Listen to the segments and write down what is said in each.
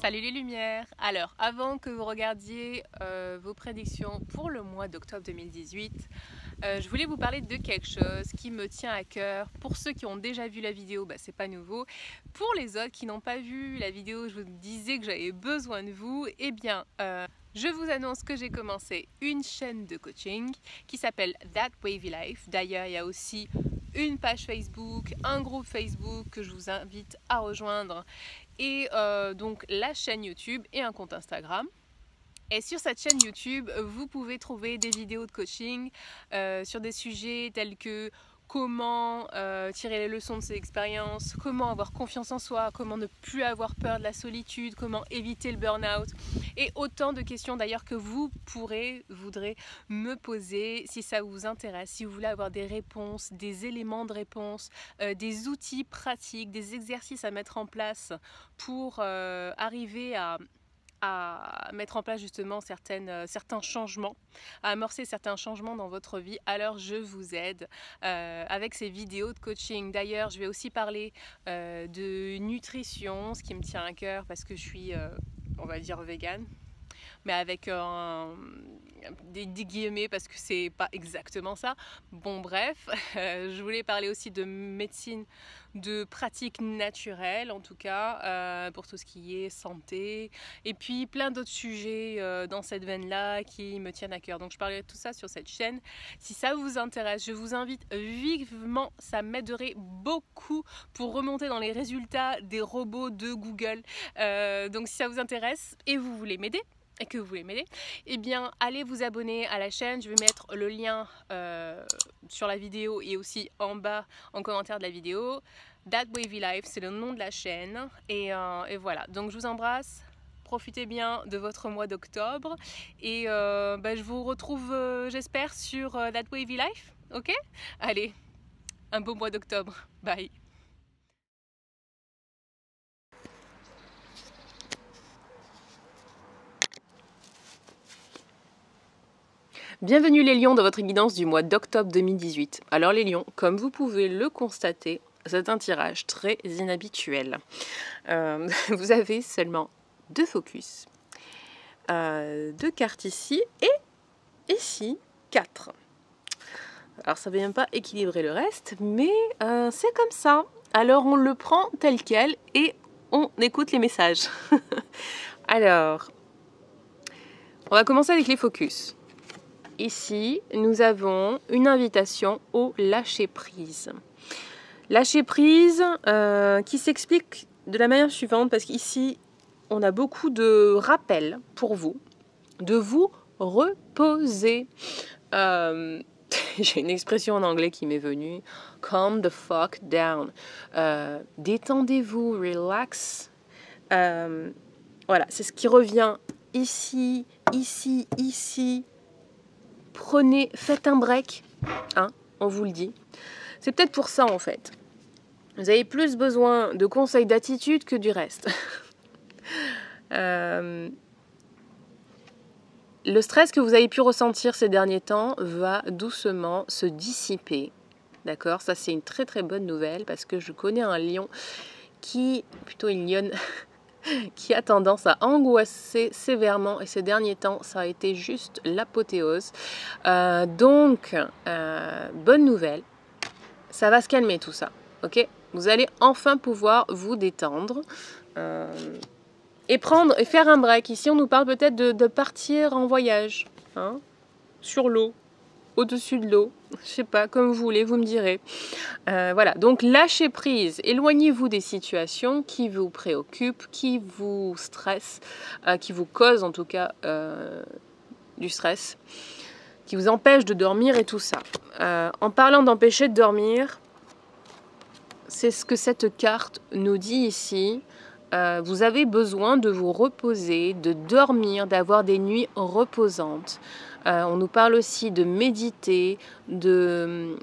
Salut les lumières! Alors, avant que vous regardiez vos prédictions pour le mois d'octobre 2018, je voulais vous parler de quelque chose qui me tient à cœur. Pour ceux qui ont déjà vu la vidéo, c'est pas nouveau. Pour les autres qui n'ont pas vu la vidéo, je vous disais que j'avais besoin de vous. Eh bien, je vous annonce que j'ai commencé une chaîne de coaching qui s'appelle That Wavy Life. D'ailleurs, il y a aussi une page Facebook, un groupe Facebook que je vous invite à rejoindre et donc la chaîne YouTube et un compte Instagram. Et sur cette chaîne YouTube, vous pouvez trouver des vidéos de coaching sur des sujets tels que comment tirer les leçons de ses expériences, comment avoir confiance en soi, comment ne plus avoir peur de la solitude, comment éviter le burn-out et autant de questions d'ailleurs que vous voudrez me poser si ça vous intéresse, si vous voulez avoir des réponses, des éléments de réponse, des outils pratiques, des exercices à mettre en place pour arriver à mettre en place justement certains changements, à amorcer certains changements dans votre vie, alors je vous aide avec ces vidéos de coaching. D'ailleurs, je vais aussi parler de nutrition, ce qui me tient à cœur parce que je suis, on va dire, végane, mais avec des guillemets parce que c'est pas exactement ça. Bon bref, je voulais parler aussi de médecine, de pratiques naturelles en tout cas, pour tout ce qui est santé, et puis plein d'autres sujets dans cette veine-là qui me tiennent à cœur. Donc je parlerai de tout ça sur cette chaîne. Si ça vous intéresse, je vous invite vivement, ça m'aiderait beaucoup pour remonter dans les résultats des robots de Google. Donc si ça vous intéresse et vous voulez m'aider, eh bien allez vous abonner à la chaîne. Je vais mettre le lien sur la vidéo et aussi en bas en commentaire de la vidéo. That Wavy Life, c'est le nom de la chaîne et voilà, donc je vous embrasse, profitez bien de votre mois d'octobre et je vous retrouve j'espère sur That Wavy Life, ok? Allez, un beau mois d'octobre, bye! Bienvenue les lions dans votre guidance du mois d'octobre 2018. Alors les lions, comme vous pouvez le constater, c'est un tirage très inhabituel. Vous avez seulement 2 focus, 2 cartes ici et ici 4. Alors ça ne vient pas équilibrer le reste, mais c'est comme ça. Alors on le prend tel quel et on écoute les messages. Alors, on va commencer avec les focus. Ici, nous avons une invitation au lâcher-prise. Lâcher-prise qui s'explique de la manière suivante, parce qu'ici, on a beaucoup de rappels pour vous, de vous reposer. J'ai une expression en anglais qui m'est venue, calm the fuck down. Détendez-vous, relax. Voilà, c'est ce qui revient ici, ici, ici. Prenez, faites un break, hein, on vous le dit. C'est peut-être pour ça en fait. Vous avez plus besoin de conseils d'attitude que du reste. Le stress que vous avez pu ressentir ces derniers temps va doucement se dissiper. D'accord? Ça c'est une très très bonne nouvelle parce que je connais un lion plutôt une lionne, qui a tendance à angoisser sévèrement et ces derniers temps ça a été juste l'apothéose. Donc bonne nouvelle, ça va se calmer tout ça, ok? Vous allez enfin pouvoir vous détendre et faire un break. Ici on nous parle peut-être de partir en voyage, hein, sur l'eau, au-dessus de l'eau, je sais pas, comme vous voulez, vous me direz. Voilà, donc lâchez prise, éloignez-vous des situations qui vous préoccupent, qui vous stressent, qui vous causent en tout cas du stress, qui vous empêchent de dormir et tout ça. En parlant d'empêcher de dormir, c'est ce que cette carte nous dit ici. Vous avez besoin de vous reposer, de dormir, d'avoir des nuits reposantes. On nous parle aussi de méditer, de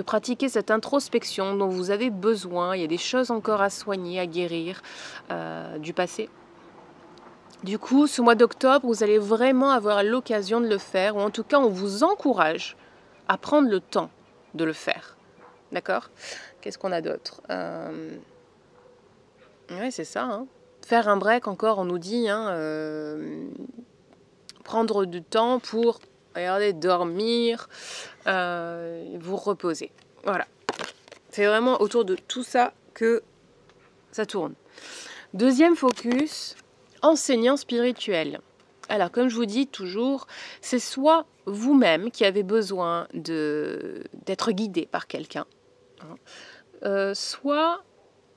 pratiquer cette introspection dont vous avez besoin. Il y a des choses encore à soigner, à guérir du passé. Du coup, ce mois d'octobre, vous allez vraiment avoir l'occasion de le faire, ou en tout cas, on vous encourage à prendre le temps de le faire. D'accord? Qu'est-ce qu'on a d'autre? Oui, c'est ça, hein. faire un break encore, on nous dit, hein, prendre du temps pour, regardez, dormir, vous reposer. Voilà. C'est vraiment autour de tout ça que ça tourne. Deuxième focus, enseignant spirituel. Alors, comme je vous dis toujours, c'est soit vous-même qui avez besoin d'être guidé par quelqu'un, hein, soit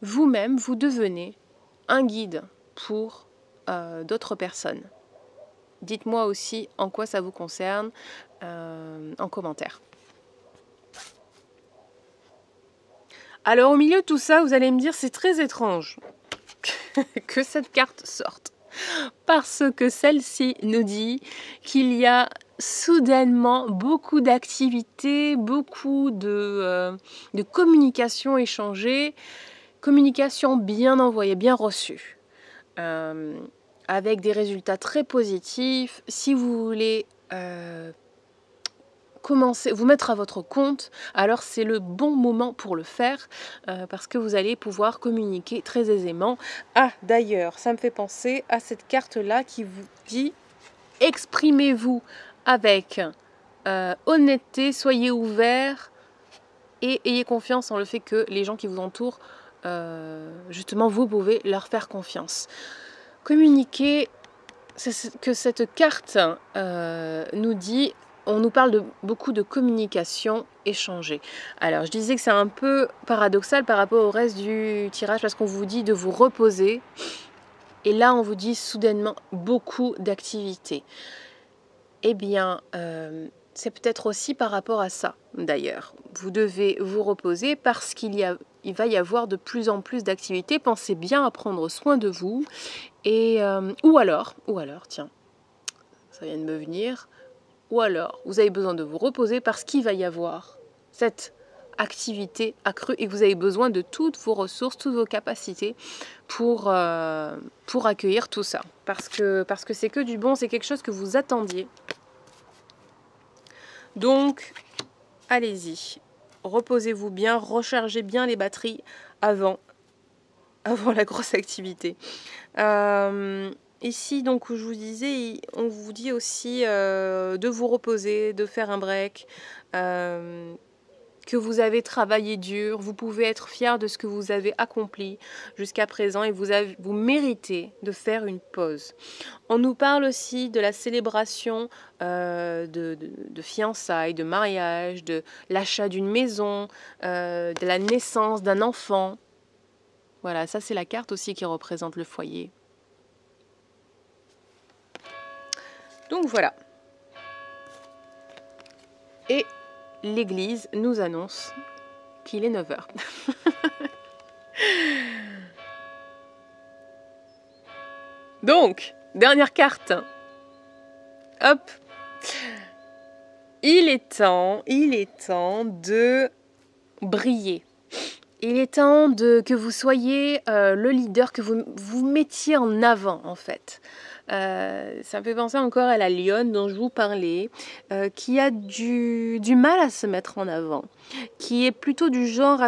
vous-même, vous devenez un guide pour d'autres personnes. Dites-moi aussi en quoi ça vous concerne en commentaire. Alors, au milieu de tout ça, vous allez me dire, c'est très étrange que cette carte sorte. Parce que celle-ci nous dit qu'il y a soudainement beaucoup d'activités, beaucoup de communication échangée, communication bien envoyée, bien reçue, avec des résultats très positifs. Si vous voulez commencer, vous mettre à votre compte, alors c'est le bon moment pour le faire parce que vous allez pouvoir communiquer très aisément. Ah, d'ailleurs, ça me fait penser à cette carte-là qui vous dit « Exprimez-vous avec honnêteté, soyez ouverts et ayez confiance en le fait que les gens qui vous entourent, justement, vous pouvez leur faire confiance. » Communiquer, c'est ce que cette carte nous dit. On nous parle de beaucoup de communication échangée. Alors, je disais que c'est un peu paradoxal par rapport au reste du tirage parce qu'on vous dit de vous reposer. Et là, on vous dit soudainement beaucoup d'activités. Eh bien, c'est peut-être aussi par rapport à ça, d'ailleurs. Vous devez vous reposer parce qu'il va y avoir de plus en plus d'activités. Pensez bien à prendre soin de vous. Et, ou alors, tiens, ça vient de me venir... Ou alors, vous avez besoin de vous reposer parce qu'il va y avoir cette activité accrue et que vous avez besoin de toutes vos ressources, toutes vos capacités pour accueillir tout ça. Parce que c'est que du bon, c'est quelque chose que vous attendiez. Donc, allez-y. Reposez-vous bien, rechargez bien les batteries avant la grosse activité. Ici, donc, où je vous disais, on vous dit aussi de vous reposer, de faire un break, que vous avez travaillé dur, vous pouvez être fier de ce que vous avez accompli jusqu'à présent et vous méritez de faire une pause. On nous parle aussi de la célébration de fiançailles, de mariage, de l'achat d'une maison, de la naissance d'un enfant. Voilà, ça c'est la carte aussi qui représente le foyer. Donc voilà. Et l'église nous annonce qu'il est 9 h. Donc, dernière carte. Hop. Il est temps de briller. Il est temps que vous soyez le leader, que vous mettiez en avant en fait. Ça me fait penser encore à la lionne dont je vous parlais, qui a du mal à se mettre en avant, qui est plutôt du genre à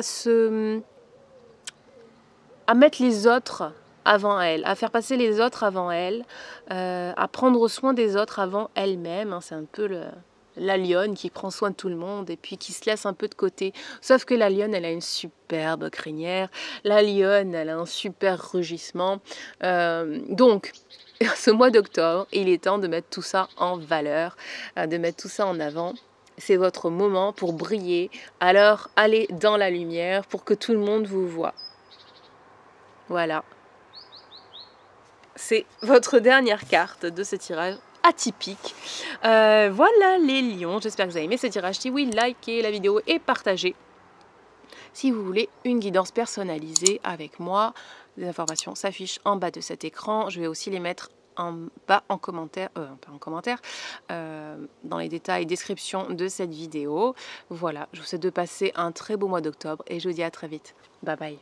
mettre les autres avant elle, à faire passer les autres avant elle, à prendre soin des autres avant elle-même. Hein, c'est un peu la lionne qui prend soin de tout le monde et puis qui se laisse un peu de côté. Sauf que la lionne, elle a une superbe crinière. La lionne, elle a un super rugissement. Donc, ce mois d'octobre, il est temps de mettre tout ça en valeur, de mettre tout ça en avant. C'est votre moment pour briller. Alors, allez dans la lumière pour que tout le monde vous voie. Voilà. C'est votre dernière carte de ce tirage atypique. Voilà les lions, j'espère que vous avez aimé ce tirage. Si oui, likez la vidéo et partagez. Si vous voulez une guidance personnalisée avec moi, les informations s'affichent en bas de cet écran. Je vais aussi les mettre en bas en commentaire, dans les détails, description de cette vidéo. Voilà, je vous souhaite de passer un très beau mois d'octobre et je vous dis à très vite. Bye bye.